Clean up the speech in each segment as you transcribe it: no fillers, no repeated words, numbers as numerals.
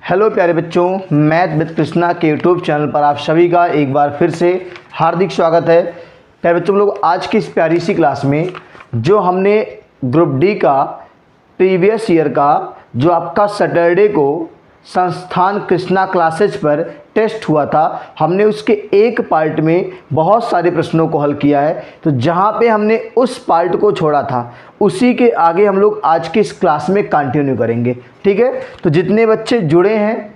Hello प्यारे बच्चों, math with Krishna के यूट्यूब चैनल पर आप सभी का एक बार फिर से हार्दिक स्वागत है। प्यारे बच्चों, लोग आज की इस प्यारी सी क्लास में जो हमने ग्रुप डी का प्रीवियस ईयर का जो आपका सैटरडे को संस्थान कृष्णा क्लासेज पर टेस्ट हुआ था, हमने उसके एक पार्ट में बहुत सारे प्रश्नों को हल किया है। तो जहाँ पे हमने उस पार्ट को छोड़ा था उसी के आगे हम लोग आज की इस क्लास में कंटिन्यू करेंगे। ठीक है, तो जितने बच्चे जुड़े हैं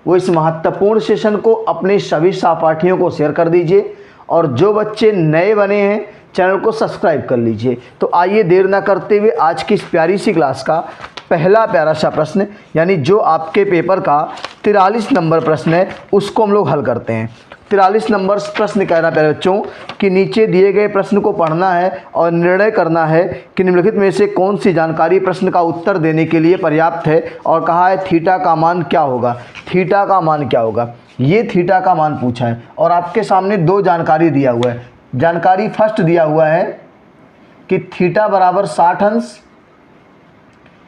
वो इस महत्वपूर्ण सेशन को अपने सभी सहपाठियों को शेयर कर दीजिए और जो बच्चे नए बने हैं चैनल को सब्सक्राइब कर लीजिए। तो आइए देर ना करते हुए आज की इस प्यारी सी क्लास का पहला प्यारा सा प्रश्न, यानी जो आपके पेपर का 43 नंबर प्रश्न है, उसको हम लोग हल करते हैं। 43 नंबर प्रश्न कह रहा है प्यारे बच्चों कि नीचे दिए गए प्रश्न को पढ़ना है और निर्णय करना है कि निम्नलिखित में से कौन सी जानकारी प्रश्न का उत्तर देने के लिए पर्याप्त है। और कहा है थीटा का मान क्या होगा। थीटा का मान क्या होगा, ये थीटा का मान पूछा है और आपके सामने दो जानकारी दिया हुआ है। जानकारी फर्स्ट दिया हुआ है कि थीटा बराबर 60 अंश,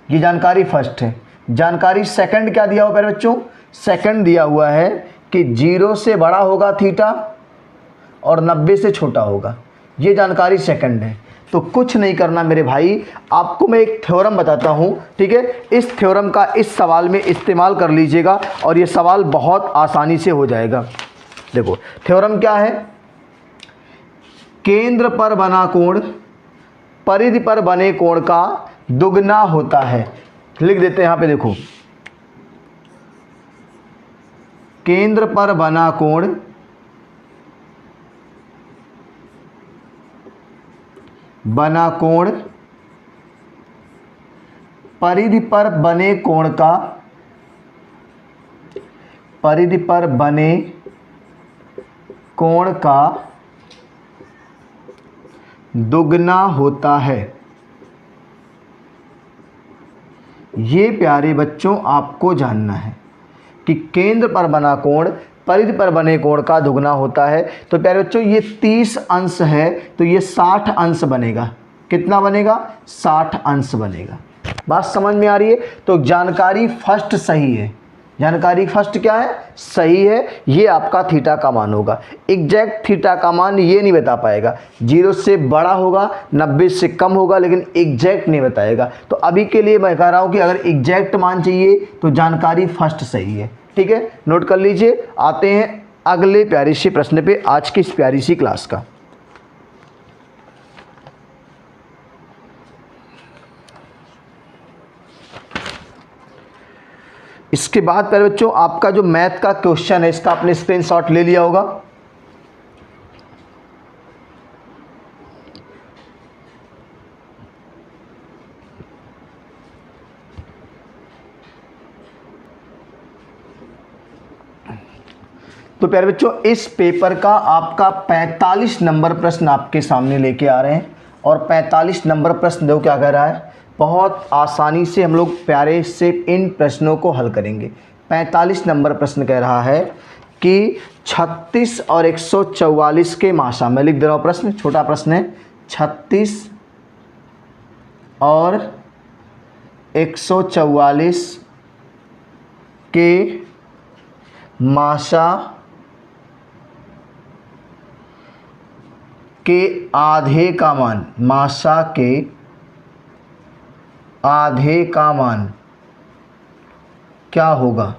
ये जानकारी फर्स्ट है। जानकारी सेकंड क्या दिया हुआ प्यारे बच्चों, सेकंड दिया हुआ है कि 0 से बड़ा होगा थीटा और 90 से छोटा होगा। ये जानकारी सेकंड है। तो कुछ नहीं करना मेरे भाई, आपको मैं एक थ्योरम बताता हूँ। ठीक है, इस थ्योरम का इस सवाल में इस्तेमाल कर लीजिएगा और ये सवाल बहुत आसानी से हो जाएगा। देखो थ्योरम क्या है, केंद्र पर बना कोण परिधि पर बने कोण का दुगना होता है। लिख देते हैं यहाँ पे, देखो केंद्र पर बना कोण परिधि पर बने कोण का दुगना होता है। ये प्यारे बच्चों आपको जानना है कि केंद्र पर बना कोण परिधि पर बने कोण का दुगना होता है। तो प्यारे बच्चों ये 30 अंश है तो ये 60 अंश बनेगा। कितना बनेगा, 60 अंश बनेगा। बात समझ में आ रही है। तो जानकारी फर्स्ट सही है। जानकारी फर्स्ट क्या है, सही है। ये आपका थीटा का मान होगा। एग्जैक्ट थीटा का मान ये नहीं बता पाएगा। 0 से बड़ा होगा, 90 से कम होगा, लेकिन एग्जैक्ट नहीं बताएगा। तो अभी के लिए मैं कह रहा हूँ कि अगर एग्जैक्ट मान चाहिए तो जानकारी फर्स्ट सही है। ठीक है, नोट कर लीजिए। आते हैं अगले प्यारी सी प्रश्न पे आज की इस प्यारी सी क्लास का। इसके बाद प्यारे बच्चों आपका जो मैथ का क्वेश्चन है, इसका आपने स्क्रीनशॉट ले लिया होगा। तो प्यारे बच्चों इस पेपर का आपका 45 नंबर प्रश्न आपके सामने लेके आ रहे हैं और 45 नंबर प्रश्न देखो क्या कह रहा है। बहुत आसानी से हम लोग प्यारे से इन प्रश्नों को हल करेंगे। 45 नंबर प्रश्न कह रहा है कि 36 और 144 के माशा, मैं लिख दे रहा हूँ प्रश्न, छोटा प्रश्न है। 36 और 144 के माशा के आधे का मान, माशा के आधे का मान क्या होगा,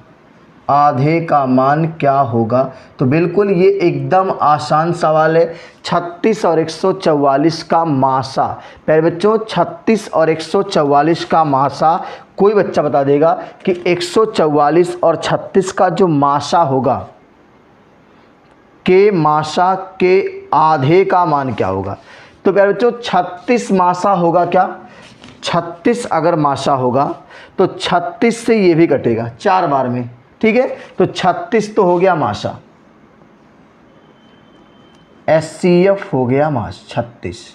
आधे का मान क्या होगा। तो बिल्कुल ये एकदम आसान सवाल है। 36 और 144 का माशा, प्यारे बच्चों 36 और 144 का माशा कोई बच्चा बता देगा कि 144 और 36 का जो माशा होगा के माशा के आधे का मान क्या होगा। तो प्यारे बच्चों 36 माशा होगा क्या, 36 अगर माशा होगा तो 36 से ये भी कटेगा 4 बार में। ठीक है, तो 36 तो हो गया माशा, SCF हो गया मास 36।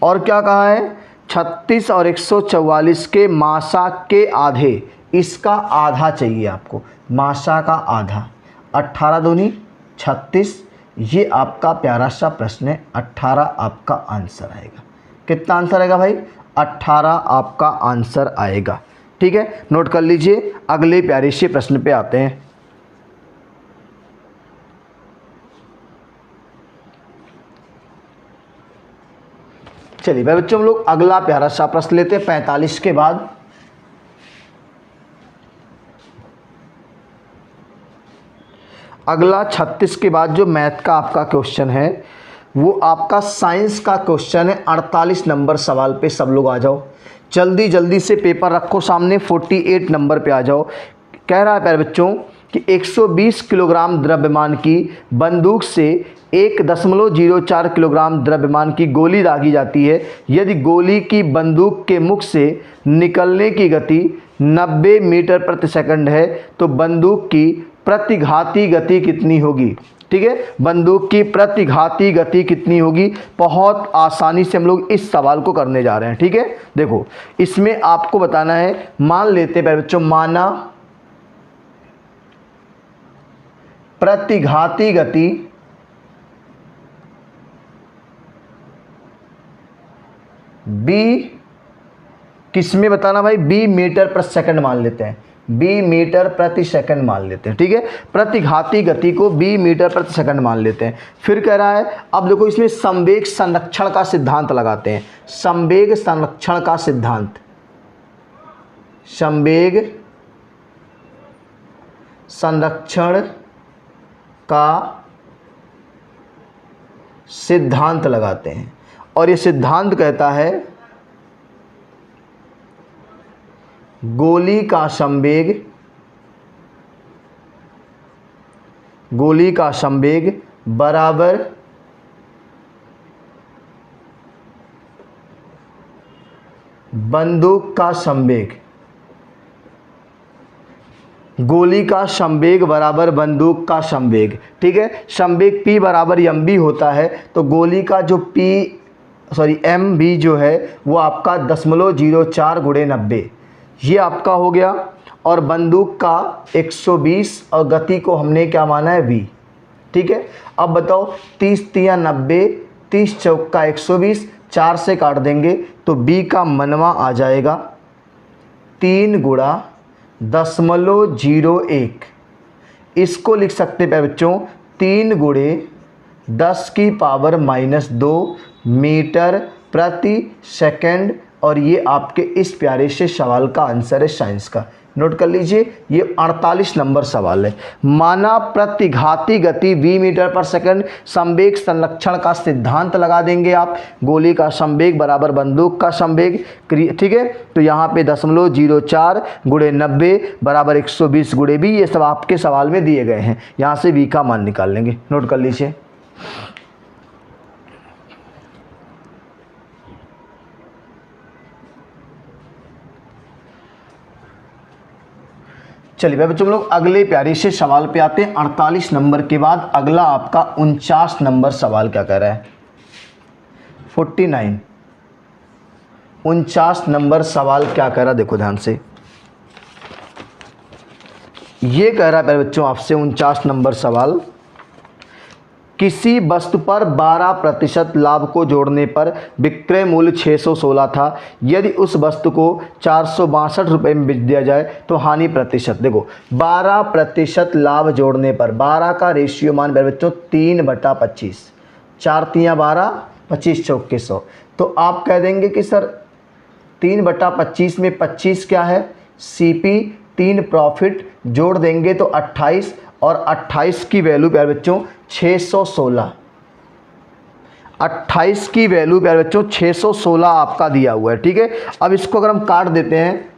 और क्या कहा है, 36 और 144 के माशा के आधे, इसका आधा चाहिए आपको, माशा का आधा। 18 दूनी 36, ये आपका प्यारा सा प्रश्न है। 18 आपका आंसर आएगा। कितना आंसर आएगा भाई, 18 आपका आंसर आएगा। ठीक है, नोट कर लीजिए। अगले प्यारे से प्रश्न पे आते हैं। चलिए भाई बच्चों, हम लोग अगला प्यारा सा प्रश्न लेते हैं 45 के बाद। अगला 36 के बाद जो मैथ का आपका क्वेश्चन है वो आपका साइंस का क्वेश्चन है। 48 नंबर सवाल पे सब लोग आ जाओ, जल्दी जल्दी से पेपर रखो सामने। 48 नंबर पे आ जाओ। कह रहा है प्यारे बच्चों कि 120 किलोग्राम द्रव्यमान की बंदूक से 1.04 किलोग्राम द्रव्यमान की गोली दागी जाती है। यदि गोली की बंदूक के मुख से निकलने की गति 90 मीटर प्रति सेकंड है तो बंदूक की प्रतिघाती गति कितनी होगी। ठीक है, बंदूक की प्रतिघाती गति कितनी होगी। बहुत आसानी से हम लोग इस सवाल को करने जा रहे हैं। ठीक है, देखो इसमें आपको बताना है, मान लेते हैं बच्चों, माना प्रतिघाती गति बी, किसमें बताना भाई, बी मीटर प्रति सेकंड मान लेते हैं, बी मीटर प्रति सेकंड मान लेते हैं। ठीक है, प्रतिघाती गति को बी मीटर प्रति सेकंड मान लेते हैं। फिर कह रहा है, अब देखो इसमें संवेग संरक्षण का सिद्धांत लगाते हैं। संवेग संरक्षण का सिद्धांत, संवेग संरक्षण का सिद्धांत लगाते हैं और ये सिद्धांत कहता है गोली का संवेग बराबर बंदूक का संवेग। गोली का संवेग बराबर बंदूक का संवेग। ठीक है, संवेग P बराबर mb होता है, तो गोली का जो mb जो है वो आपका 0.04 गुणे 90, ये आपका हो गया। और बंदूक का 120 और गति को हमने क्या माना है, v। ठीक है, अब बताओ 30 तिया 90, 30 चौका 120, 4 से काट देंगे तो b का मनवा आ जाएगा 3 गुणा 0.01। इसको लिख सकते हैं बच्चों 3 गुणे 10⁻⁻2 मीटर प्रति सेकंड। और ये आपके इस प्यारे से सवाल का आंसर है साइंस का। नोट कर लीजिए, ये 48 नंबर सवाल है। माना प्रतिघाती गति v मीटर पर सेकंड, संवेग संरक्षण का सिद्धांत लगा देंगे आप, गोली का संवेग बराबर बंदूक का संवेग। ठीक है, तो यहाँ पे 0.04 गुणे 90 बराबर 120 गुणे b, ये सब आपके सवाल में दिए गए हैं। यहाँ से v का मान निकाल लेंगे। नोट कर लीजिए। चलिए भाई बच्चों, हम लोग अगले प्यारे से सवाल पे आते हैं। 48 नंबर के बाद अगला आपका 49 नंबर सवाल क्या कह रहा है, 49 49 नंबर सवाल क्या कह रहा है, देखो ध्यान से। ये कह रहा है बच्चों आपसे 49 नंबर सवाल, किसी वस्तु पर 12% लाभ को जोड़ने पर विक्रय मूल्य 616 था। यदि उस वस्तु को 462 रुपये में बेच दिया जाए तो हानि प्रतिशत। देखो 12% लाभ जोड़ने पर 12 का रेशियो मान बच्चों 3/25, 4 तिया 12, 25 चौके 100। तो आप कह देंगे कि सर 3/25 में 25 क्या है, CP 3 प्रॉफिट, जोड़ देंगे तो 28, और 28 की वैल्यू प्यारे बच्चों 616, 28 की वैल्यू प्यारे बच्चों 616 आपका दिया हुआ है। ठीक है, अब इसको अगर हम काट देते हैं,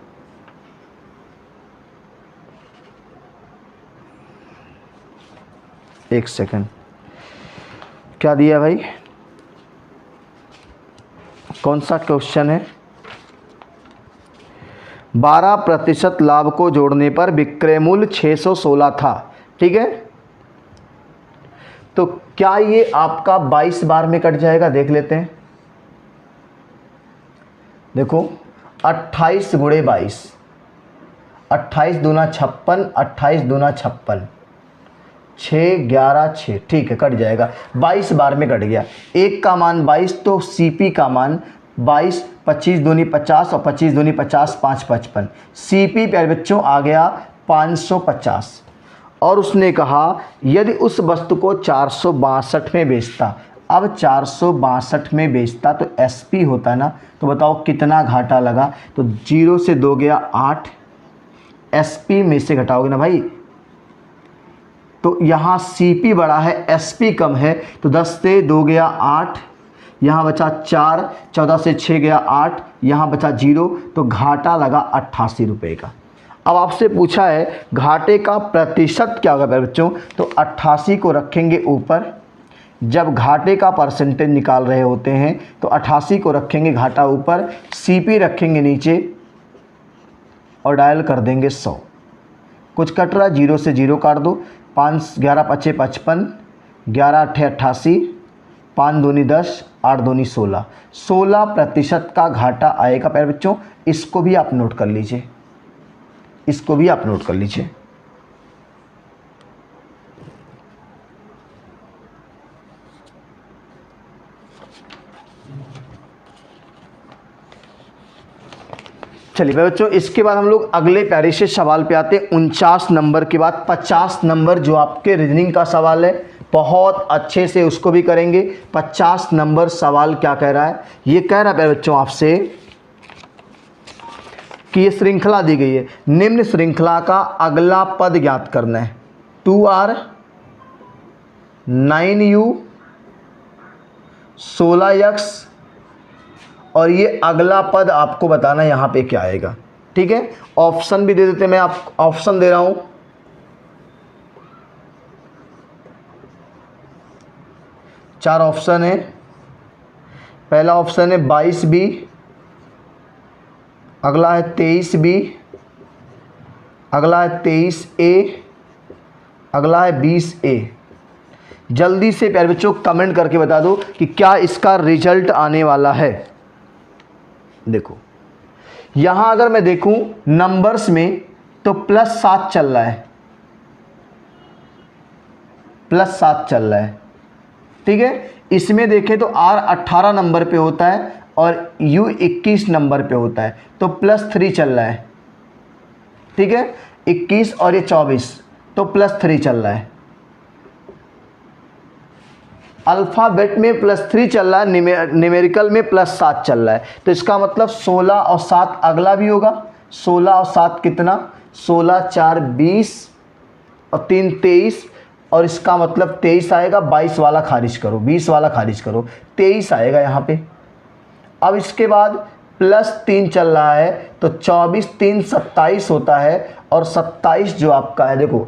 एक सेकंड, क्या दिया भाई, कौन सा क्वेश्चन है, 12% लाभ को जोड़ने पर विक्रय मूल्य 616 था। ठीक है, तो क्या ये आपका 22 बार में कट जाएगा, देख लेते हैं। देखो 28 गुणे 22, 28 दूना 56, 28 दूना 56, 6 11 6, ठीक है कट जाएगा, 22 बार में कट गया। एक का मान 22 तो CP का मान 22, 25 दूनी 50 और 25 दूनी 50, 5 55। CP प्यारे बच्चों आ गया 550। और उसने कहा यदि उस वस्तु को 462 में बेचता, अब 462 में बेचता तो SP होता है ना, तो बताओ कितना घाटा लगा। तो 0 से 2 गया 8, SP में से घटाओगे ना भाई, तो यहाँ CP बड़ा है SP कम है, तो 10 से 2 गया 8, यहाँ बचा 4, 14 से 6 गया 8, यहाँ बचा 0, तो घाटा लगा 88 रुपये का। अब आपसे पूछा है घाटे का प्रतिशत क्या होगा बच्चों, तो 88 को रखेंगे ऊपर, जब घाटे का परसेंटेज निकाल रहे होते हैं तो 88 को रखेंगे घाटा ऊपर, CP रखेंगे नीचे और डायल कर देंगे 100। कुछ कट रहा, 0 से 0 काट दो, 5 11 5 55, 11 8 88, 5 दूनी 10, 8 दूनी 16, 16% का घाटा आएगा प्यारे बच्चों। इसको भी आप नोट कर लीजिए, इसको भी आप नोट कर लीजिए। चलिए बच्चों, इसके बाद हम लोग अगले प्यारे से सवाल पे आते हैं। 49 नंबर के बाद 50 नंबर जो आपके रीजनिंग का सवाल है, बहुत अच्छे से उसको भी करेंगे। 50 नंबर सवाल क्या कह रहा है, ये कह रहा है बच्चों आपसे कि ये श्रृंखला दी गई है, निम्न श्रृंखला का अगला पद ज्ञात करना है। 2R 9U 16X और ये अगला पद आपको बताना है यहाँ पे क्या आएगा। ठीक है, ऑप्शन भी दे देते, मैं आप ऑप्शन दे रहा हूं। चार ऑप्शन है। पहला ऑप्शन है 22B, अगला है 23B, अगला है 23A, अगला है 20A। जल्दी से प्यारे बच्चों कमेंट करके बता दो कि क्या इसका रिजल्ट आने वाला है। देखो यहां अगर मैं देखूं नंबर्स में तो +7 चल रहा है, +7 चल रहा है। ठीक है, इसमें देखें तो R 18 नंबर पे होता है और U 21 नंबर पे होता है, तो +3 चल रहा है। ठीक है, 21 और ये 24, तो +3 चल रहा है। अल्फ़ाबेट में +3 चल रहा है, न्यूमेरिकल में +7 चल रहा है, तो इसका मतलब 16 और 7 अगला भी होगा। 16 और 7 कितना, 16 4 20 और 3 23, और इसका मतलब 23 आएगा। 22 वाला खारिज करो, 20 वाला खारिज करो, 23 आएगा यहाँ पे। अब इसके बाद +3 चल रहा है, तो 24 3 27 होता है, और 27 जो आपका है देखो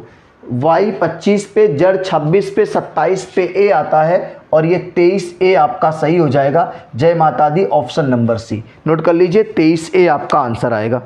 Y 25 पे, जड़ 26 पे, 27 पे A आता है, और ये 23A आपका सही हो जाएगा। जय माता दी, ऑप्शन नंबर C नोट कर लीजिए, 23A आपका आंसर आएगा।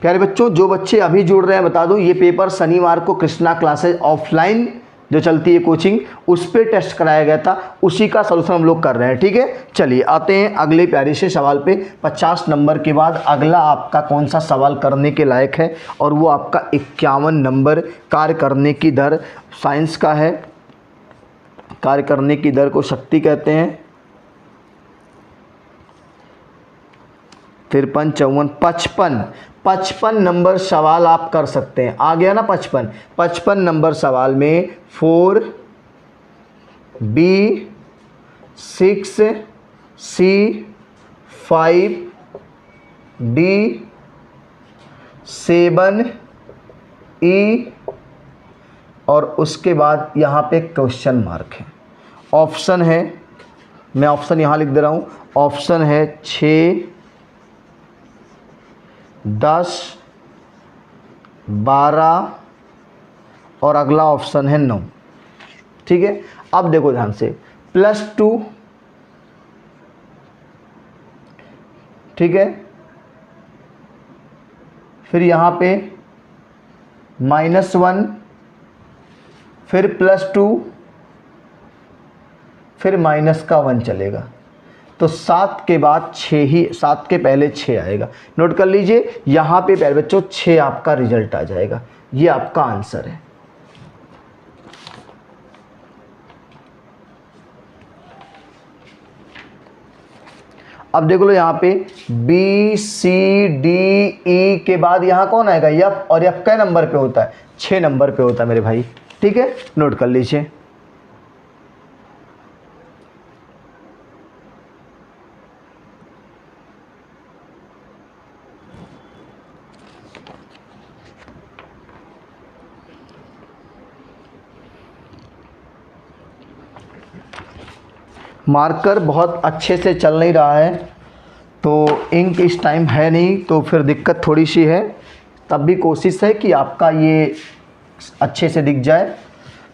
प्यारे बच्चों, जो बच्चे अभी जुड़ रहे हैं बता दूं, ये पेपर शनिवार को कृष्णा क्लासेज ऑफलाइन जो चलती है कोचिंग, उस पर टेस्ट कराया गया था, उसी का सलूशन हम लोग कर रहे हैं। ठीक है, चलिए आते हैं अगले प्यारे से सवाल पे। 50 नंबर के बाद अगला आपका कौन सा सवाल करने के लायक है, और वो आपका 51 नंबर कार्य करने की दर साइंस का है। कार्य करने की दर को शक्ति कहते हैं। 53 54 55 नंबर सवाल आप कर सकते हैं। आ गया ना 55 नंबर सवाल में 4B 6C 5D 7E और उसके बाद यहाँ पे क्वेश्चन मार्क है। ऑप्शन है, मैं ऑप्शन यहाँ लिख दे रहा हूँ, ऑप्शन है 6 10 12 और अगला ऑप्शन है 9। ठीक है, अब देखो ध्यान से, +2, ठीक है, फिर यहाँ पे -1, फिर +2, फिर -1 चलेगा। तो 7 के बाद 6 ही, 7 के पहले 6 आएगा। नोट कर लीजिए, यहाँ पे प्यारे बच्चों 6 आपका रिजल्ट आ जाएगा। ये आपका आंसर है। अब देख लो यहाँ पे बी सी डी ई के बाद यहाँ कौन आएगा, एफ, और एफ कै नंबर पे होता है, 6 नंबर पे होता है मेरे भाई। ठीक है, नोट कर लीजिए। मार्कर बहुत अच्छे से चल नहीं रहा है, तो इंक इस टाइम है नहीं, तो फिर दिक्कत थोड़ी सी है। तब भी कोशिश है कि आपका ये अच्छे से दिख जाए।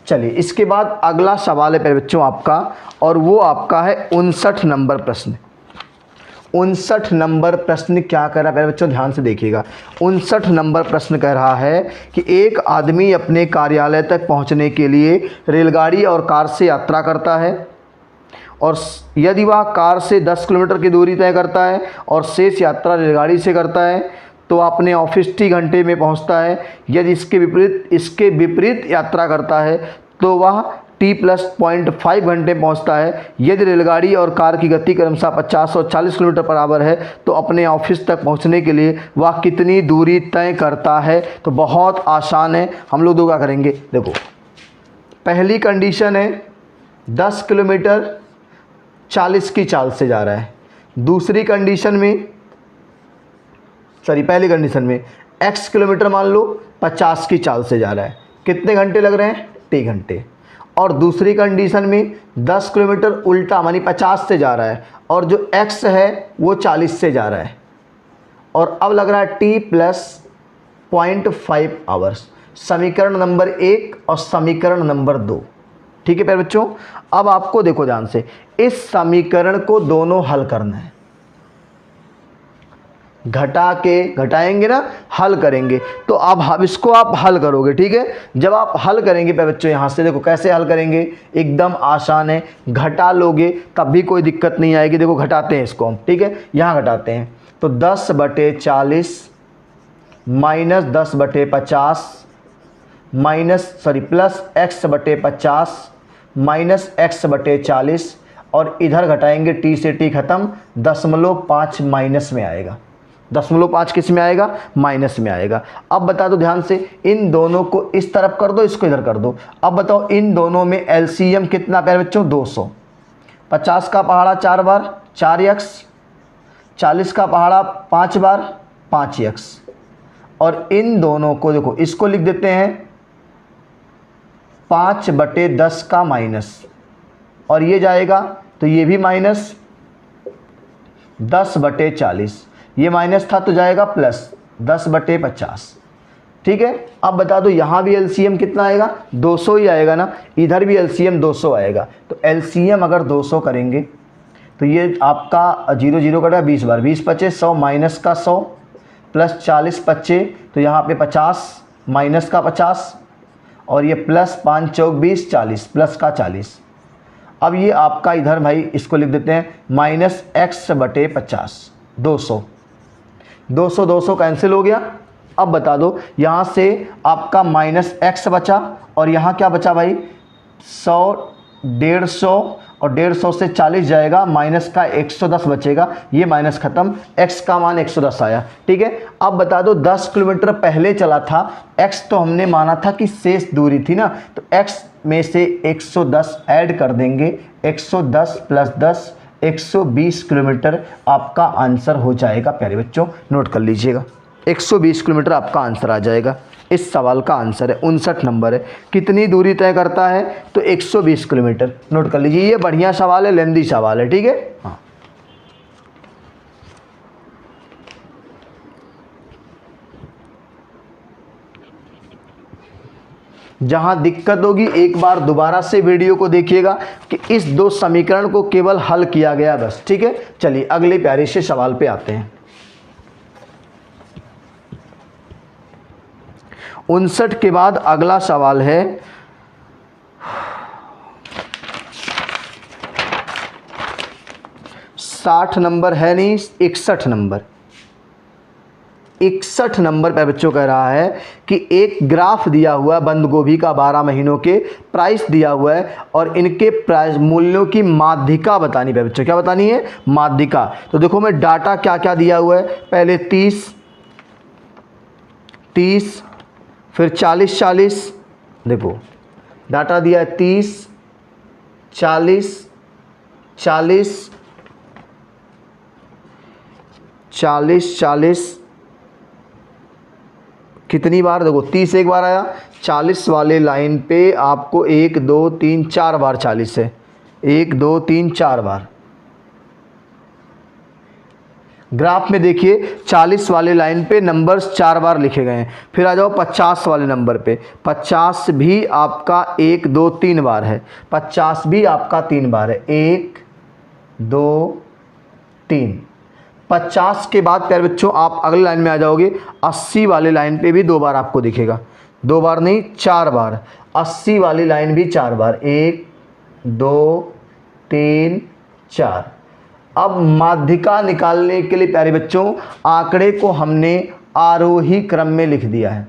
चलिए, इसके बाद अगला सवाल है प्यारे बच्चों आपका, और वो आपका है 59 नंबर प्रश्न। 59 नंबर प्रश्न क्या कह रहा है प्यारे बच्चों, ध्यान से देखिएगा। 59 नंबर प्रश्न कह रहा है कि एक आदमी अपने कार्यालय तक पहुंचने के लिए रेलगाड़ी और कार से यात्रा करता है, और यदि वह कार से 10 किलोमीटर की दूरी तय करता है और शेष यात्रा रेलगाड़ी से करता है, तो वह अपने ऑफिस T घंटे में पहुंचता है। यदि इसके विपरीत यात्रा करता है तो वह T + 0.5 घंटे पहुंचता है। यदि रेलगाड़ी और कार की गति क्रमशः 50 और 40 किलोमीटर बराबर है, तो अपने ऑफिस तक पहुंचने के लिए वह कितनी दूरी तय करता है। तो बहुत आसान है, हम लोग दो क्या करेंगे। देखो, पहली कंडीशन है 10 किलोमीटर 40 की चाल से जा रहा है। दूसरी कंडीशन में, पहली कंडीशन में x किलोमीटर मान लो 50 की चाल से जा रहा है। कितने घंटे लग रहे हैं, T घंटे। और दूसरी कंडीशन में 10 किलोमीटर उल्टा मानी 50 से जा रहा है, और जो x है वो 40 से जा रहा है, और अब लग रहा है T + 0.5 आवर्स। समीकरण नंबर 1 और समीकरण नंबर 2। ठीक है प्यारे बच्चों, अब आपको देखो ध्यान से, इस समीकरण को दोनों हल करना है। घटाएंगे ना, हल करेंगे। तो अब इसको आप हल करोगे। ठीक है, जब आप हल करेंगे प्यारे बच्चों, यहाँ से देखो कैसे हल करेंगे, एकदम आसान है। घटा लोगे तब भी कोई दिक्कत नहीं आएगी। देखो घटाते हैं इसको हम। ठीक है, यहाँ घटाते हैं तो 10/40 minus 10/50 plus x/50 minus x/40, और इधर घटाएंगे T से T खत्म, 0.5 माइनस में आएगा। 0.5 किस में आएगा, माइनस में आएगा। अब बता दो ध्यान से, इन दोनों को इस तरफ कर दो, इसको इधर कर दो। अब बताओ इन दोनों में LCM कितना प्यारे बच्चों, 200। 50 का पहाड़ा 4 बार 4x, 40 का पहाड़ा 5 बार 5x, और इन दोनों को देखो, इसको लिख देते हैं 5/10 का माइनस, और ये जाएगा तो ये भी माइनस 10/40, ये माइनस था तो जाएगा प्लस 10/50। ठीक है, अब बता दो यहाँ भी LCM कितना आएगा, 200 ही आएगा ना, इधर भी LCM 200 आएगा। तो LCM अगर 200 करेंगे तो ये आपका 0 0 कटा 20 बार, 20 × 5 = 100, माइनस का 100 प्लस 40 × 5 तो यहाँ पे 50 माइनस का 50, और ये प्लस 5 × 4 = 20, 40 प्लस का 40। अब ये आपका इधर भाई इसको लिख देते हैं माइनस x/50, 200 कैंसिल हो गया। अब बता दो यहाँ से आपका माइनस x बचा, और यहाँ क्या बचा भाई, 100 150, और 150 से 40 जाएगा, माइनस का 110 बचेगा। ये माइनस खत्म, x का मान 110 आया। ठीक है, अब बता दो 10 किलोमीटर पहले चला था, x तो हमने माना था कि शेष दूरी थी ना, तो x में से 110 ऐड कर देंगे, 110 + 10 120 किलोमीटर आपका आंसर हो जाएगा। प्यारे बच्चों नोट कर लीजिएगा, 120 किलोमीटर आपका आंसर आ जाएगा। इस सवाल का आंसर है 59 नंबर है। कितनी दूरी तय करता है, तो 120 किलोमीटर। नोट कर लीजिए, ये बढ़िया सवाल है, लेंदी सवाल है। ठीक है, हाँ। जहां दिक्कत होगी एक बार दोबारा से वीडियो को देखिएगा कि इस 2 समीकरण को केवल हल किया गया बस। ठीक है, चलिए अगले प्यारे से सवाल पे आते हैं। 59 के बाद अगला सवाल है 60 नंबर है नहीं, 61 नंबर। 61 नंबर पे बच्चों कह रहा है कि एक ग्राफ दिया हुआ है बंद गोभी का, 12 महीनों के प्राइस दिया हुआ है और इनके प्राइस मूल्यों की माध्यिका बतानी है बच्चों। क्या बतानी है? माध्यिका। तो देखो मैं डाटा क्या क्या दिया हुआ है, पहले 30 30, फिर 40 40। देखो डाटा दिया है 30 40 40 40 40। कितनी बार? देखो 30 एक बार आया, 40 वाले लाइन पे आपको 1 2 3 4 बार 40 है, 1 2 3 4 बार। ग्राफ में देखिए 40 वाले लाइन पे नंबर्स 4 बार लिखे गए हैं। फिर आ जाओ 50 वाले नंबर पे, 50 भी आपका 1 2 3 बार है, 50 भी आपका 3 बार है, 1 2 3। 50 के बाद प्यारे बच्चों आप अगले लाइन में आ जाओगे, 80 वाले लाइन पे भी 2 बार आपको दिखेगा, 2 बार नहीं 4 बार। 80 वाली लाइन भी 4 बार, 1 2 3 4। अब माध्यिका निकालने के लिए प्यारे बच्चों आंकड़े को हमने आरोही क्रम में लिख दिया है।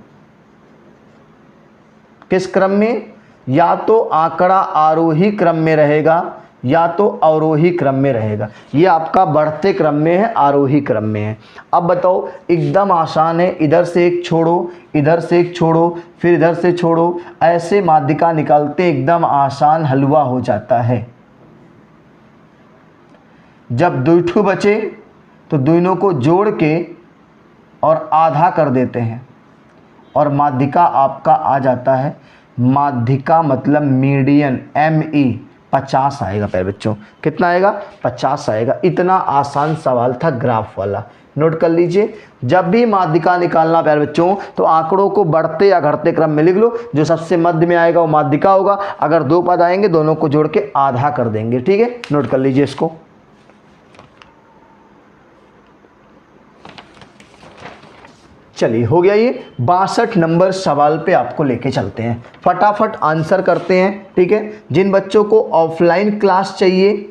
किस क्रम में? या तो आंकड़ा आरोही क्रम में रहेगा या तो अवरोही क्रम में रहेगा। ये आपका बढ़ते क्रम में है, आरोही क्रम में है। अब बताओ, एकदम आसान है, इधर से एक छोड़ो, इधर से एक छोड़ो, फिर इधर से छोड़ो, ऐसे माध्यिका निकालते एकदम आसान, हलवा हो जाता है। जब दुईठू बचे तो दोनों को जोड़ के और आधा कर देते हैं और माध्यिका आपका आ जाता है। माध्यिका मतलब मीडियन, ME 50 आएगा प्यारे बच्चों। कितना आएगा? 50 आएगा। इतना आसान सवाल था ग्राफ वाला, नोट कर लीजिए। जब भी माध्यिका निकालना प्यारे बच्चों तो आंकड़ों को बढ़ते या घटते क्रम में लिख लो, जो सबसे मध्य में आएगा वो माध्यिका होगा। अगर 2 पद आएंगे दोनों को जोड़ के आधा कर देंगे, ठीक है? नोट कर लीजिए इसको। चलिए हो गया ये। 62 नंबर सवाल पे आपको लेके चलते हैं, फटाफट आंसर करते हैं, ठीक है? जिन बच्चों को ऑफलाइन क्लास चाहिए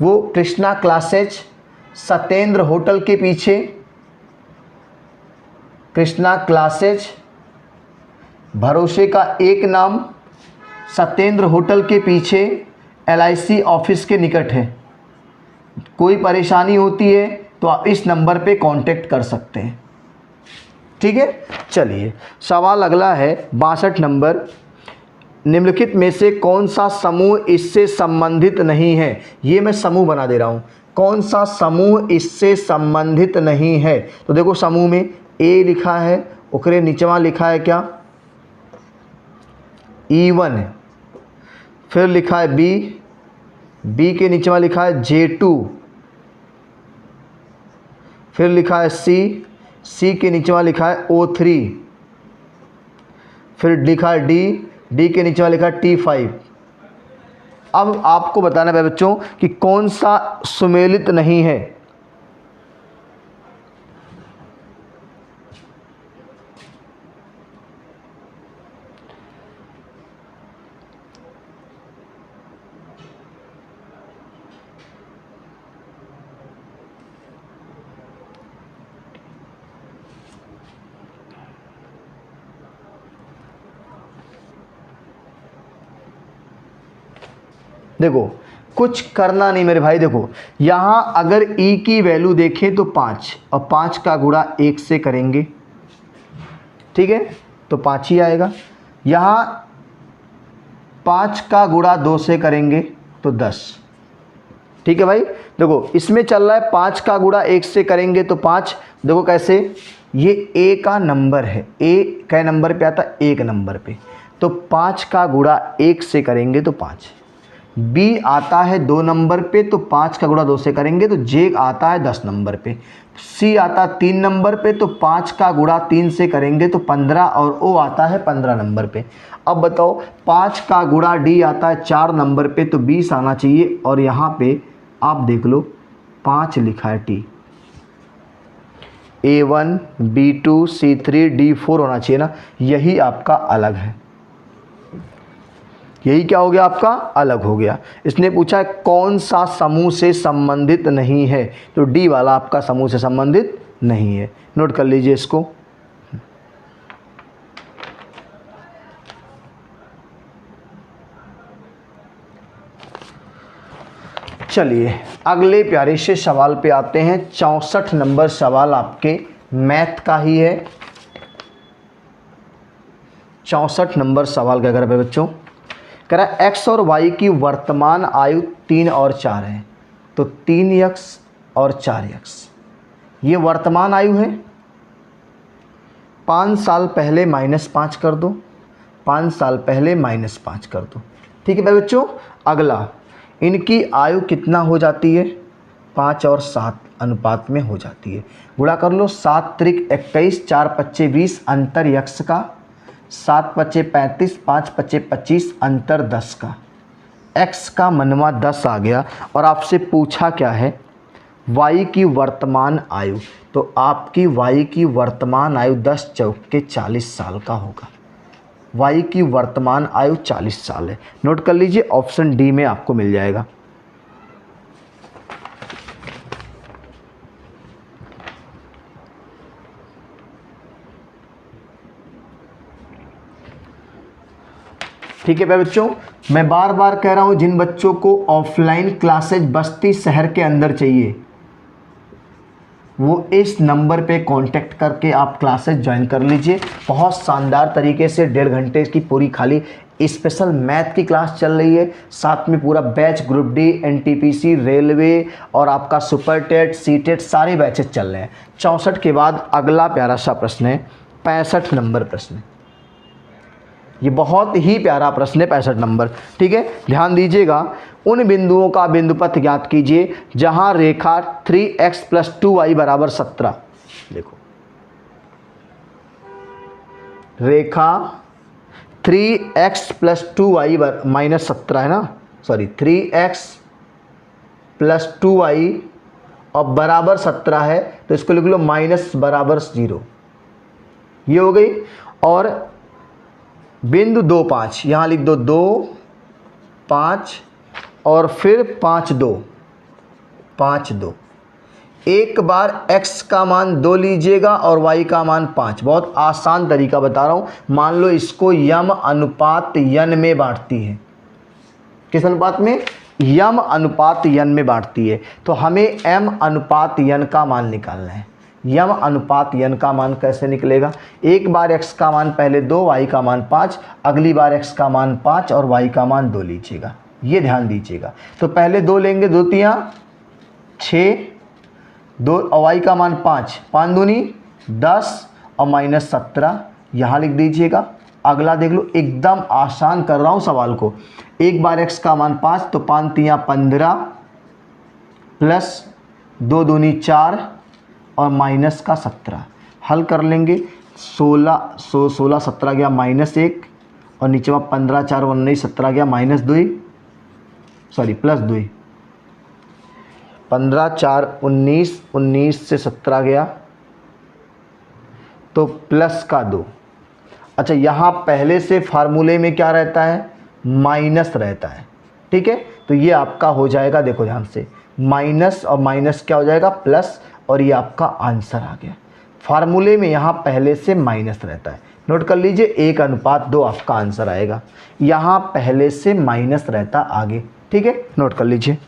वो कृष्णा क्लासेज, सत्येंद्र होटल के पीछे, कृष्णा क्लासेज, भरोसे का एक नाम, सत्येंद्र होटल के पीछे, LIC ऑफिस के निकट है। कोई परेशानी होती है तो आप इस नंबर पे कांटेक्ट कर सकते हैं, ठीक है? चलिए सवाल अगला है 62 नंबर। निम्नलिखित में से कौन सा समूह इससे संबंधित नहीं है? ये मैं समूह बना दे रहा हूँ। कौन सा समूह इससे संबंधित नहीं है? तो देखो समूह में A लिखा है, ओकरे नीचवा लिखा है क्या? E1 है। फिर लिखा है B के नीचवा लिखा है J2। फिर लिखा है C के नीचे वाला लिखा है O3। फिर लिखा है D के नीचे वाला लिखा है T5। अब आपको बताना है बच्चों कि कौन सा सुमेलित नहीं है। देखो कुछ करना नहीं मेरे भाई। देखो यहाँ अगर E की वैल्यू देखें तो 5 और 5 का गुणा 1 से करेंगे, ठीक है? तो 5 ही आएगा। यहाँ 5 का गुणा 2 से करेंगे तो 10, ठीक है भाई? देखो इसमें चल रहा है 5 का गुणा 1 से करेंगे तो 5। देखो कैसे, ये A का नंबर है, A कै नंबर पे आता है? 1 नंबर पे। तो 5 का गुणा 1 से करेंगे तो 5। B आता है 2 नंबर पे, तो 5 का गुणा 2 से करेंगे तो J आता है 10 नंबर पे। C आता है 3 नंबर पे, तो 5 का गुणा 3 से करेंगे तो 15, और O आता है 15 नंबर पे। अब बताओ 5 का गुणा D आता है 4 नंबर पे, तो 20 आना चाहिए, और यहाँ पे आप देख लो 5 लिखा है T। A1 B2 C3 D4 होना चाहिए ना, यही आपका अलग है। यही क्या हो गया आपका, अलग हो गया। इसने पूछा है कौन सा समूह से संबंधित नहीं है, तो डी वाला आपका समूह से संबंधित नहीं है। नोट कर लीजिए इसको। चलिए अगले प्यारे से सवाल पे आते हैं। 64 नंबर सवाल आपके मैथ का ही है। 64 नंबर सवाल क्या कर रहा है बच्चों, कह रहा है x और y की वर्तमान आयु 3 और 4 है, तो 3x और 4x ये वर्तमान आयु है। 5 साल पहले -5 कर दो, 5 साल पहले -5 कर दो। ठीक है भाई बच्चों। अगला, इनकी आयु कितना हो जाती है, 5 और 7 अनुपात में हो जाती है। गुणा कर लो, 7 त्रिक 21, 4 पच्चे 20, अंतर यक्ष का, 7 पच्चे 35, 5 पच्चे 25, अंतर 10 का। x का मनवा 10 आ गया और आपसे पूछा क्या है, y की वर्तमान आयु, तो आपकी y की वर्तमान आयु 10 चौक के 40 साल का होगा। y की वर्तमान आयु 40 साल है। नोट कर लीजिए, ऑप्शन डी में आपको मिल जाएगा। ठीक है बच्चों, मैं बार बार कह रहा हूं, जिन बच्चों को ऑफलाइन क्लासेज बस्ती शहर के अंदर चाहिए वो इस नंबर पे कांटेक्ट करके आप क्लासेस ज्वाइन कर लीजिए। बहुत शानदार तरीके से 1.5 घंटे की पूरी खाली स्पेशल मैथ की क्लास चल रही है। साथ में पूरा batch group D, NTPC, railway और आपका सुपर टेट, सी टेट सारे बैचेस चल रहे हैं। 64 के बाद अगला प्यारा सा प्रश्न है 65 नंबर प्रश्न। ये बहुत ही प्यारा प्रश्न है 65 नंबर। ठीक है, ध्यान दीजिएगा। उन बिंदुओं का बिंदुपथ ज्ञात कीजिए जहां रेखा 3x + 2y = 17। देखो, रेखा 3x + 2y - 17 है ना, सॉरी 3x + 2y और बराबर 17 है, तो इसको लिख लो -0। ये हो गई। और बिंदु 2 5 यहाँ लिख दो, 2 5 और फिर 5 2। एक बार x का मान 2 लीजिएगा और y का मान 5। बहुत आसान तरीका बता रहा हूं। मान लो इसको यम अनुपात यन में बांटती है। किस अनुपात में, यम अनुपात यन में बांटती है। तो हमें m अनुपात यन का मान निकालना है। यम अनुपात यन का मान कैसे निकलेगा, एक बार x का मान पहले 2, y का मान 5, अगली बार x का मान 5 और y का मान 2 लीजिएगा। ये ध्यान दीजिएगा। तो पहले 2 लेंगे, 2 तियां 6, 2 और y का मान 5, 5 दूनी 10 और -17 यहाँ लिख दीजिएगा। अगला देख लो, एकदम आसान कर रहा हूँ सवाल को। एक बार x का मान 5, तो 5 तियां 15 प्लस 2 दूनी 4 और -17 हल कर लेंगे। 16 17 गया -1 और नीचे में 15 4 19 17 गया -2, सॉरी +2। 15 4 19, 19 से 17 गया तो +2। अच्छा, यहाँ पहले से फार्मूले में क्या रहता है, माइनस रहता है। ठीक है, तो ये आपका हो जाएगा, देखो ध्यान से, माइनस और माइनस क्या हो जाएगा, प्लस, और ये आपका आंसर आ गया। फार्मूले में यहाँ पहले से माइनस रहता है। नोट कर लीजिए, 1:2 आपका आंसर आएगा। यहाँ पहले से माइनस रहता आगे। ठीक है, नोट कर लीजिए।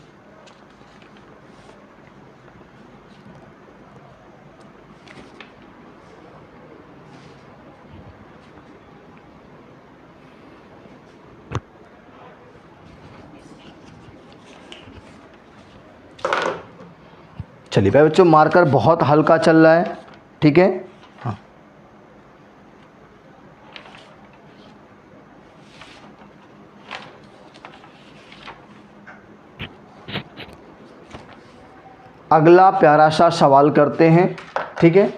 चलिए भाई बच्चों, मार्कर बहुत हल्का चल रहा है। ठीक है, हाँ, अगला प्यारा सा सवाल करते हैं। ठीक है,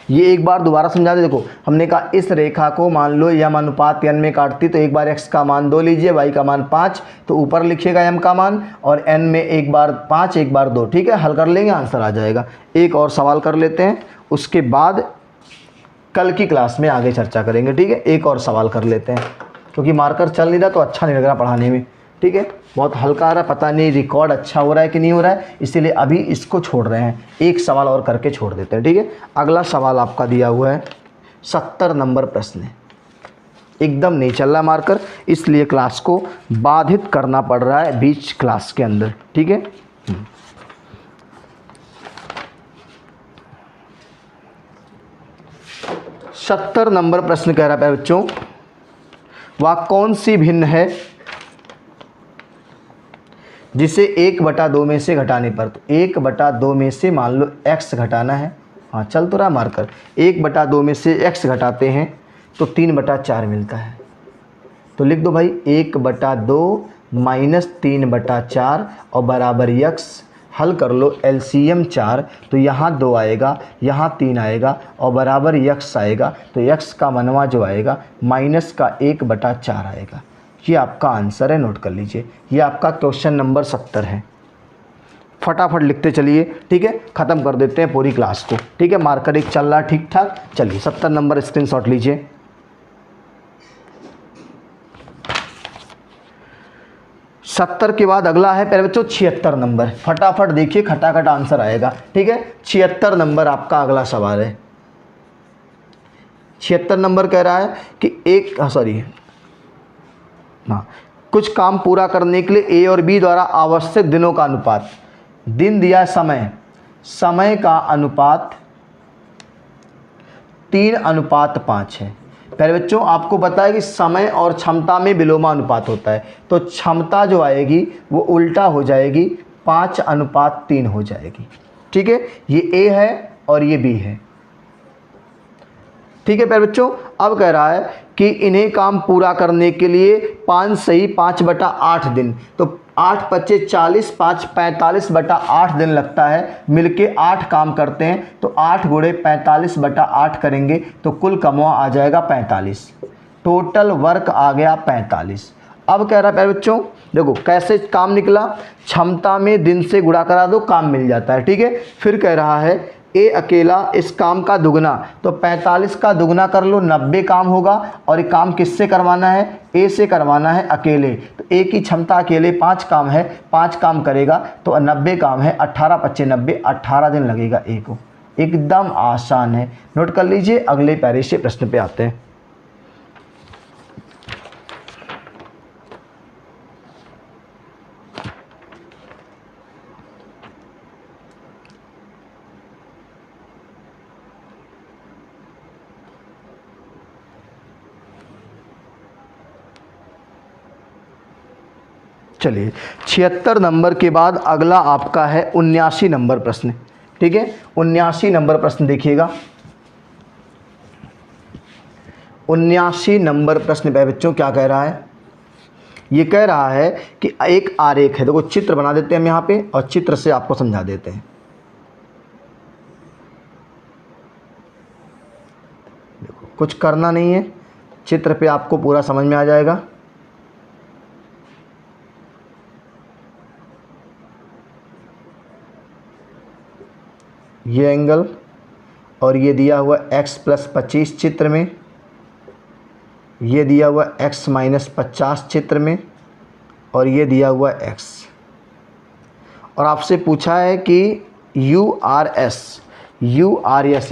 ये एक बार दोबारा समझा दे। देखो, हमने कहा इस रेखा को मान लो यम अनुपात n में काटती, तो एक बार x का मान 2 लीजिए, y का मान 5, तो ऊपर लिखिएगा m का मान, और n में एक बार 5 एक बार 2। ठीक है, हल कर लेंगे, आंसर आ जाएगा। एक और सवाल कर लेते हैं, उसके बाद कल की क्लास में आगे चर्चा करेंगे। ठीक है, एक और सवाल कर लेते हैं क्योंकि मार्कर चल नहीं रहा तो अच्छा नहीं लग रहा पढ़ाने में। ठीक है, बहुत हल्का आ रहा है, पता नहीं रिकॉर्ड अच्छा हो रहा है कि नहीं हो रहा है, इसीलिए अभी इसको छोड़ रहे हैं, एक सवाल और करके छोड़ देते हैं। ठीक है, अगला सवाल आपका दिया हुआ है 70 नंबर प्रश्न है। एकदम नहीं चल रहा मार्कर, इसलिए क्लास को बाधित करना पड़ रहा है बीच क्लास के अंदर। ठीक है, 70 नंबर प्रश्न कह रहा है बच्चों, वह कौन सी भिन्न है जिसे 1/2 में से घटाने पर, तो 1/2 में से मान लो x घटाना है। हाँ चल तो रहा मार्कर, 1/2 में से x घटाते हैं तो 3/4 मिलता है। तो लिख दो भाई 1/2 माइनस 3/4 और बराबर x। हल कर लो एलसीएम 4, तो यहाँ 2 आएगा, यहाँ 3 आएगा और बराबर x आएगा। तो x का मनवा जो आएगा माइनस का 1/4 आएगा। ये आपका आंसर है, नोट कर लीजिए। ये आपका क्वेश्चन नंबर 70 है। फटाफट लिखते चलिए। ठीक है, ख़त्म कर देते हैं पूरी क्लास को। ठीक है, मार्कर एक चल रहा ठीक ठाक। चलिए 70 नंबर स्क्रीनशॉट लीजिए। सत्तर के बाद अगला है पहले बच्चों 76 नंबर। फटाफट देखिए, खटाखट आंसर आएगा। ठीक है, 76 नंबर आपका अगला सवाल है। 76 नंबर कह रहा है कि कुछ काम पूरा करने के लिए ए और बी द्वारा आवश्यक दिनों का अनुपात, दिन दिया समय का अनुपात 3:5 है। पहले बच्चों आपको पता है कि समय और क्षमता में विलोमानुपात होता है, तो क्षमता जो आएगी वो उल्टा हो जाएगी, 5:3 हो जाएगी। ठीक है, ये ए है और ये बी है। ठीक है प्यारे बच्चों, अब कह रहा है कि इन्हें काम पूरा करने के लिए 5 सही 5/8 दिन, तो 8 × 5 = 40, 5 45/8 दिन लगता है। मिलके 8 काम करते हैं, तो 8 × 45/8 करेंगे तो कुल कमवा आ जाएगा 45। टोटल वर्क आ गया 45। अब कह रहा है प्यारे बच्चों देखो कैसे काम निकला, क्षमता में दिन से गुणा करा दो, काम मिल जाता है। ठीक है, फिर कह रहा है ए अकेला इस काम का दुगना, तो 45 का दुगना कर लो, 90 काम होगा। और ये काम किससे करवाना है, ए से करवाना है अकेले, तो ए की क्षमता अकेले 5 काम है, 5 काम करेगा तो 90 काम है, 18 × 25 = 90, 18 दिन लगेगा ए को। एकदम आसान है, नोट कर लीजिए। अगले पैरे से प्रश्न पे आते हैं। चलिए 76 नंबर के बाद अगला आपका है 79 नंबर प्रश्न। ठीक है, 79 नंबर प्रश्न देखिएगा। 79 नंबर प्रश्न पे बच्चों क्या कह रहा है, ये कह रहा है कि एक आरेख है। देखो चित्र बना देते हैं हम यहाँ पे और चित्र से आपको समझा देते हैं। देखो कुछ करना नहीं है, चित्र पे आपको पूरा समझ में आ जाएगा। ये एंगल और ये दिया हुआ x + 25 चित्र में, ये दिया हुआ x - 50 चित्र में, और ये दिया हुआ x। और आपसे पूछा है कि URS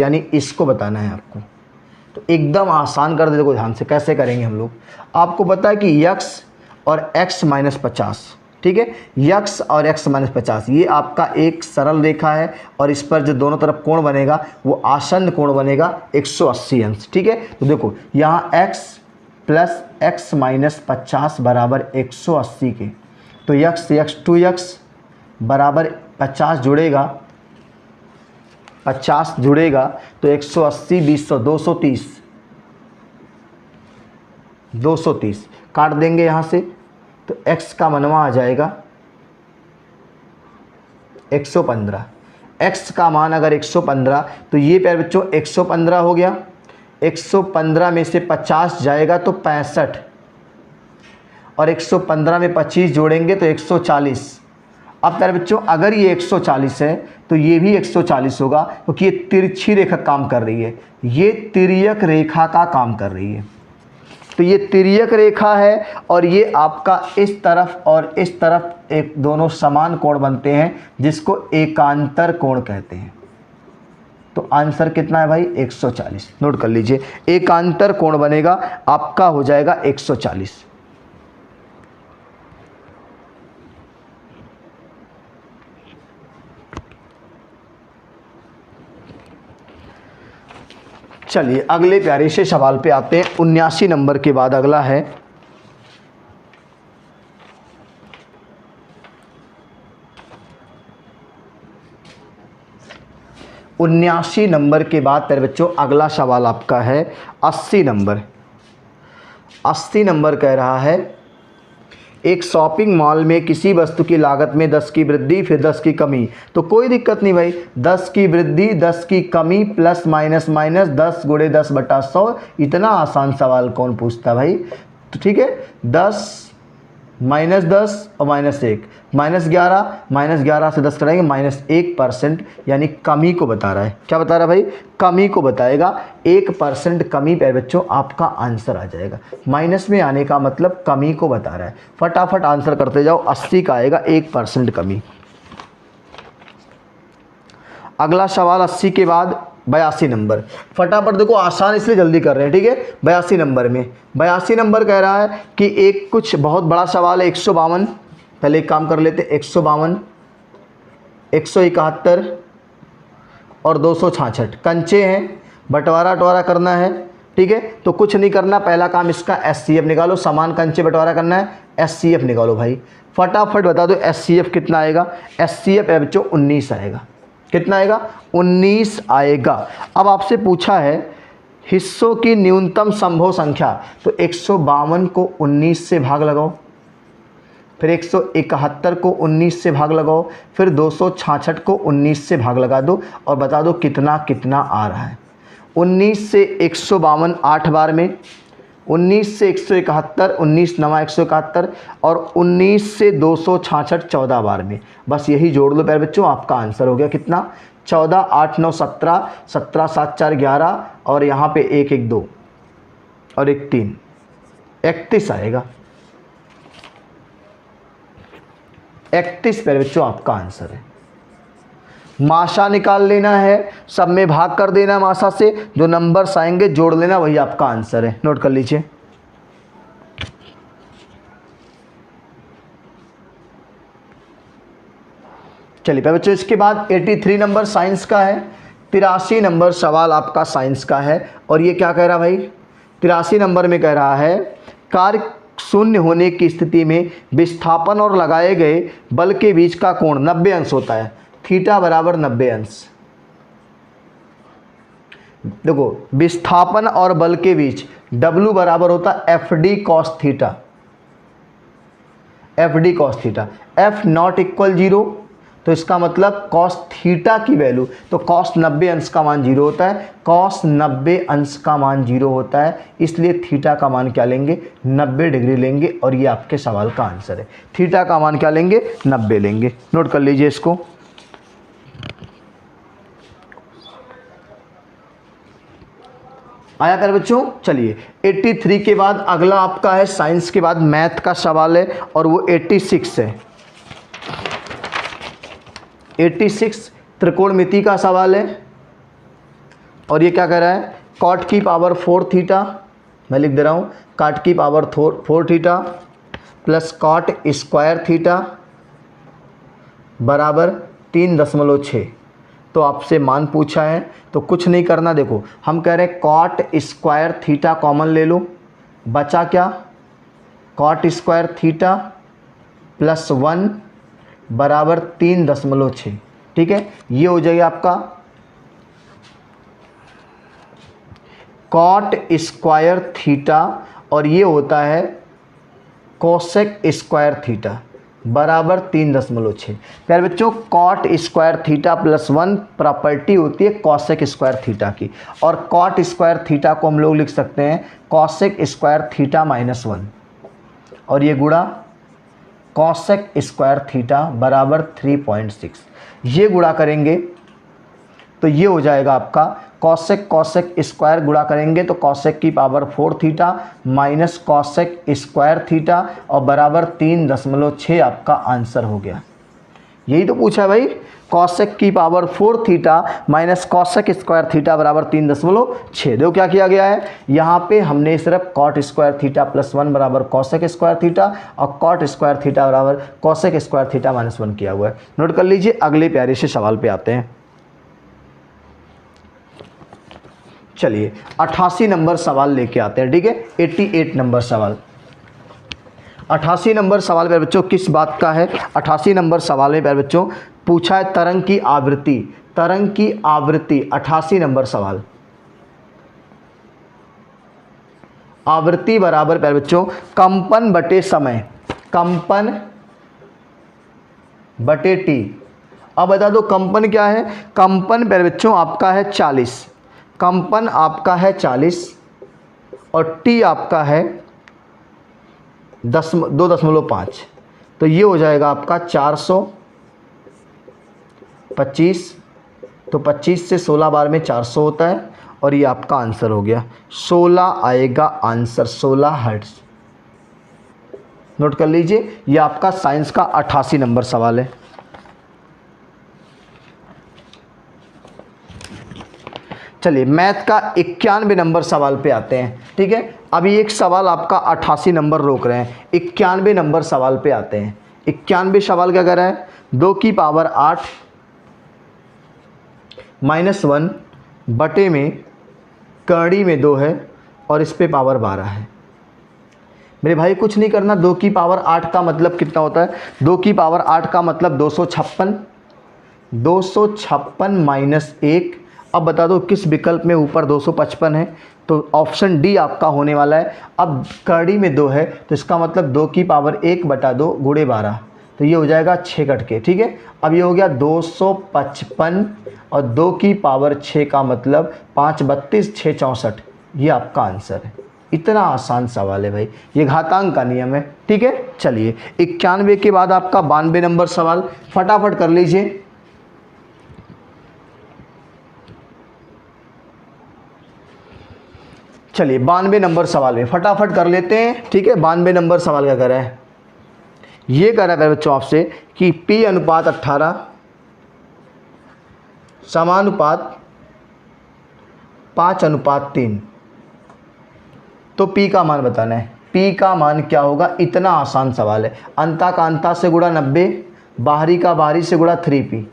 यानी इसको बताना है आपको। तो एकदम आसान कर दे, देखो ध्यान से कैसे करेंगे हम लोग। आपको पता है कि x और x - 50, ठीक है, x और x - 50 ये आपका एक सरल रेखा है और इस पर जो दोनों तरफ कोण बनेगा वो आसन्न कोण बनेगा 180 अंश। ठीक है, तो देखो यहाँ x + x - 50 बराबर 180 के, तो x 2x बराबर 50 जुड़ेगा, 50 जुड़ेगा तो 180 20 230, 230 काट देंगे यहाँ से, तो x का मनवा आ जाएगा 115। x का मान अगर 115 तो ये प्यारे बच्चों 115 हो गया। 115 में से 50 जाएगा तो 65, और 115 में 25 जोड़ेंगे तो 140। अब प्यारे बच्चों अगर ये 140 है तो ये भी 140 होगा, क्योंकि ये तिरछी रेखा काम कर रही है, ये तिर्यक रेखा का काम कर रही है। तो ये तिर्यक रेखा है और ये आपका इस तरफ और इस तरफ एक दोनों समान कोण बनते हैं, जिसको एकांतर कोण कहते हैं। तो आंसर कितना है भाई? 140। नोट कर लीजिए, एकांतर कोण बनेगा आपका, हो जाएगा 140। चलिए अगले प्यारे से सवाल पे आते हैं। 79 नंबर के बाद अगला है 79 नंबर के बाद प्यारे बच्चों अगला सवाल आपका है 80 नंबर। 80 नंबर कह रहा है, एक शॉपिंग मॉल में किसी वस्तु की लागत में 10 की वृद्धि फिर 10 की कमी। तो कोई दिक्कत नहीं भाई, 10 की वृद्धि 10 की कमी प्लस माइनस माइनस 10 गुणे 10/100। इतना आसान सवाल कौन पूछता भाई? तो ठीक है, 10 -10 और -1, -11 से 10 करेंगे -1%, यानी कमी को बता रहा है। क्या बता रहा है भाई? कमी को बताएगा। 1% कमी पे बच्चों आपका आंसर आ जाएगा। माइनस में आने का मतलब कमी को बता रहा है। फटाफट आंसर करते जाओ। 80 का आएगा 1% कमी। अगला सवाल 80 के बाद 82 नंबर। फटाफट देखो, आसान इसलिए जल्दी कर रहे हैं, ठीक है। 82 नंबर में 82 नंबर कह रहा है कि एक कुछ बहुत बड़ा सवाल है। 152, पहले एक काम कर लेते, 152, 171 और 266 कंचे हैं, बंटवारा करना है, ठीक है। तो कुछ नहीं करना, पहला काम इसका SCF निकालो, समान कंचे बंटवारा करना है, SCF निकालो भाई। फटाफट बता दो SCF कितना आएगा? SCF है बच्चों 19 आएगा। कितना आएगा? 19 आएगा। अब आपसे पूछा है हिस्सों की न्यूनतम संभव संख्या, तो 152 को 19 से भाग लगाओ, फिर 171 को 19 से भाग लगाओ, फिर 266 को 19 से भाग लगा दो और बता दो कितना कितना आ रहा है। 19 से 152 8 बार में, 19 से 171, 19 9 171 और 19 से 266 14 बार में। बस यही जोड़ लो प्यारे बच्चों, आपका आंसर हो गया कितना? 14 8 9 17, 17 7 4 11 और यहाँ पे 1 1 2 और 1 3, 31 आएगा। 31 प्यारे बच्चों आपका आंसर है। माशा निकाल लेना है, सब में भाग कर देना माशा से, जो नंबर्स आएंगे जोड़ लेना, वही आपका आंसर है। नोट कर लीजिए। चलिए बच्चों, इसके बाद 83 नंबर साइंस का है। 83 नंबर सवाल आपका साइंस का है और ये क्या कह रहा भाई? 83 नंबर में कह रहा है, कार्य शून्य होने की स्थिति में विस्थापन और लगाए गए बल के बीच का कोण 90 अंश होता है। थीटा बराबर 90 अंश। देखो, विस्थापन और बल के बीच W बराबर होता है FD cos theta. FD cos theta, F not equal 0, तो इसका मतलब cos थीटा की वैल्यू, तो cos 90 अंश का मान 0 होता है। cos 90 अंश का मान 0 होता है, इसलिए थीटा का मान क्या लेंगे? 90 डिग्री लेंगे और ये आपके सवाल का आंसर है। थीटा का मान क्या लेंगे? 90 लेंगे। नोट कर लीजिए इसको। आया कर बच्चों। चलिए 83 के बाद अगला आपका है साइंस के बाद मैथ का सवाल है और वो 86 है। 86 त्रिकोणमिति का सवाल है और ये क्या कह रहा है? कॉट की पावर 4 थीटा, मैं लिख दे रहा हूँ, कॉट की power 4 theta plus cot square theta बराबर 3.6। तो आपसे मान पूछा है, तो कुछ नहीं करना। देखो, हम कह रहे हैं कॉट स्क्वायर थीटा कॉमन ले लो, बचा क्या? कॉट स्क्वायर थीटा प्लस 1 बराबर 3.6, ठीक है। ये हो जाएगा आपका कॉट स्क्वायर थीटा और ये होता है कोसेक स्क्वायर थीटा बराबर 3.6। प्यारे बच्चों, cot square theta plus 1 property होती है कॉसेक स्क्वायर थीटा की, और कॉट स्क्वायर थीटा को हम लोग लिख सकते हैं कॉसेक स्क्वायर थीटा -1 और ये गुणा कॉसेक स्क्वायर थीटा बराबर 3.6। ये गुणा करेंगे तो ये हो जाएगा आपका कॉसेक स्क्वायर गुणा करेंगे तो कॉसेक की power 4 theta minus cosec square theta और बराबर 3.6 आपका आंसर हो गया। यही तो पूछा है भाई, कॉसेक की power 4 theta minus cosec square theta बराबर 3.6। देखो क्या किया गया है, यहाँ पे हमने सिर्फ कॉट स्क्वायर थीटा प्लस 1 बराबर कॉसेक स्क्वायर थीटा और कॉट स्क्वायर थीटा बराबर कॉसेक स्क्वायर थीटा माइनस 1 किया हुआ है। नोट कर लीजिए, अगले प्यारे से सवाल पे आते हैं। चलिए 88 नंबर सवाल लेके आते हैं, ठीक है। 88 नंबर सवाल, 88 नंबर सवाल प्यारे बच्चों किस बात का है। 88 नंबर सवाल में प्यारे बच्चों पूछा है तरंग की आवृत्ति, तरंग की आवृत्ति 88 नंबर सवाल। आवृत्ति बराबर प्यारे बच्चों कंपन बटे समय, कंपन बटे टी। अब बता दो कंपन क्या है। कंपन प्यारे बच्चों आपका है 40, कंपन आपका है 40 और टी आपका है 2.5। तो ये हो जाएगा आपका 425। तो 25 से 16 बार में 400 होता है और ये आपका आंसर हो गया 16 आएगा आंसर, 16 हर्ट्ज। नोट कर लीजिए, ये आपका साइंस का 88 नंबर सवाल है। चलिए मैथ का 91 नंबर सवाल पे आते हैं, ठीक है। अभी एक सवाल आपका 88 नंबर रोक रहे हैं, 91 नंबर सवाल पे आते हैं। 91 सवाल क्या कर रहा है, 2 की पावर 8 माइनस 1 बटे में कड़ी में 2 है और इस पे पावर 12 है। मेरे भाई कुछ नहीं करना, 2 की पावर 8 का मतलब कितना होता है, 2 की पावर 8 का मतलब 256, 256 माइनस 1। अब बता दो किस विकल्प में ऊपर 255 है, तो ऑप्शन डी आपका होने वाला है। अब कड़ी में 2 है तो इसका मतलब 2 की पावर 1 बटा 2 गुणे 12, तो ये हो जाएगा 6 कट के, ठीक है। अब ये हो गया 255 और 2 की पावर 6 का मतलब 5 32 6 64, ये आपका आंसर है। इतना आसान सवाल है भाई, ये घातांक का नियम है, ठीक है। चलिए 91 के बाद आपका 92 नंबर सवाल, फटाफट कर लीजिए। चलिए 92 नंबर सवाल में फटाफट कर लेते हैं, ठीक है। 92 नंबर सवाल क्या कर रहा है, ये कह रहा है बच्चों आपसे कि P अनुपात 18 समानुपात 5 अनुपात 3, तो P का मान बताना है। P का मान क्या होगा, इतना आसान सवाल है। अंता का अंता से गुणा 90, बाहरी का बाहरी से गुणा 3P,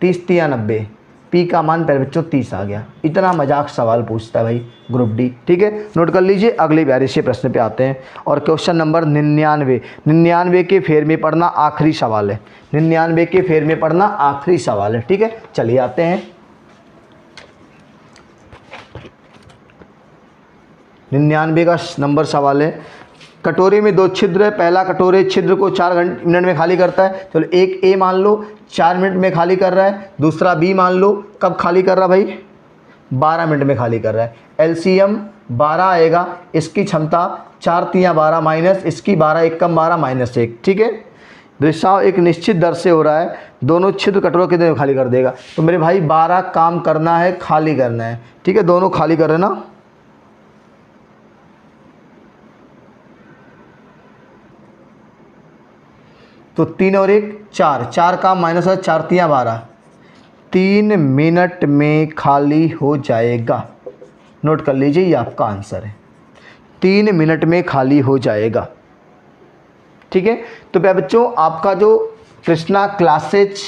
30 3 90, P का मान पहले बच्चों 30 आ गया। इतना मजाक सवाल पूछता है भाई ग्रुप डी, ठीक है। नोट कर लीजिए, अगले प्यारे से प्रश्न पे आते हैं और क्वेश्चन नंबर 99। 99 के फेर में पढ़ना आखिरी सवाल है, 99 के फेर में पढ़ना आखिरी सवाल है, ठीक है। चलिए आते हैं 99 का नंबर सवाल है। कटोरे में 2 छिद्र है, पहला कटोरे छिद्र को 4 मिनट में खाली करता है। चलो एक ए मान लो 4 मिनट में खाली कर रहा है, दूसरा बी मान लो कब खाली कर रहा भाई, 12 मिनट में खाली कर रहा है। एलसीएम 12 आएगा, इसकी क्षमता 4 3 12 माइनस इसकी 12 1 कम 12 माइनस 1, ठीक है। रिसाव एक निश्चित दर से हो रहा है, दोनों छिद्र कटोरे कितने में खाली कर देगा, तो मेरे भाई 12 काम करना है, खाली करना है, ठीक है। दोनों खाली कर रहे ना, तो 3 और 1 4, 4 का माइनस है 4 3 12, 3 मिनट में खाली हो जाएगा। नोट कर लीजिए, ये आपका आंसर है, 3 मिनट में खाली हो जाएगा, ठीक है। तो प्यारे बच्चों आपका जो कृष्णा क्लासेज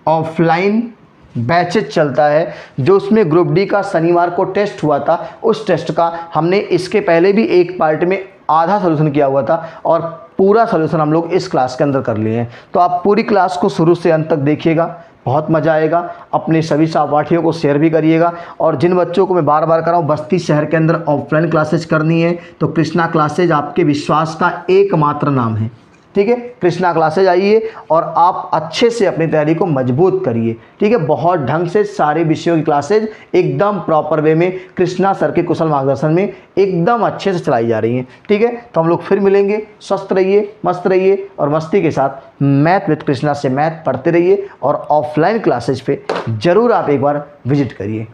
ऑफलाइन बैचेज चलता है, जो उसमें ग्रुप डी का शनिवार को टेस्ट हुआ था, उस टेस्ट का हमने इसके पहले भी एक पार्ट में आधा सॉल्यूशन किया हुआ था और पूरा सॉल्यूशन हम लोग इस क्लास के अंदर कर लिए हैं। तो आप पूरी क्लास को शुरू से अंत तक देखिएगा, बहुत मज़ा आएगा। अपने सभी सहपाठियों को शेयर भी करिएगा। और जिन बच्चों को मैं बार बार कर रहा हूँ बस्ती शहर के अंदर ऑफलाइन क्लासेज करनी है, तो कृष्णा क्लासेज आपके विश्वास का एकमात्र नाम है, ठीक है। कृष्णा क्लासेज आइए और आप अच्छे से अपनी तैयारी को मजबूत करिए, ठीक है। बहुत ढंग से सारे विषयों की क्लासेज एकदम प्रॉपर वे में कृष्णा सर के कुशल मार्गदर्शन में एकदम अच्छे से चलाई जा रही हैं, ठीक है। तो हम लोग फिर मिलेंगे। स्वस्थ रहिए, मस्त रहिए और मस्ती के साथ मैथ विद कृष्णा से मैथ पढ़ते रहिए और ऑफलाइन क्लासेज पे ज़रूर आप एक बार विजिट करिए।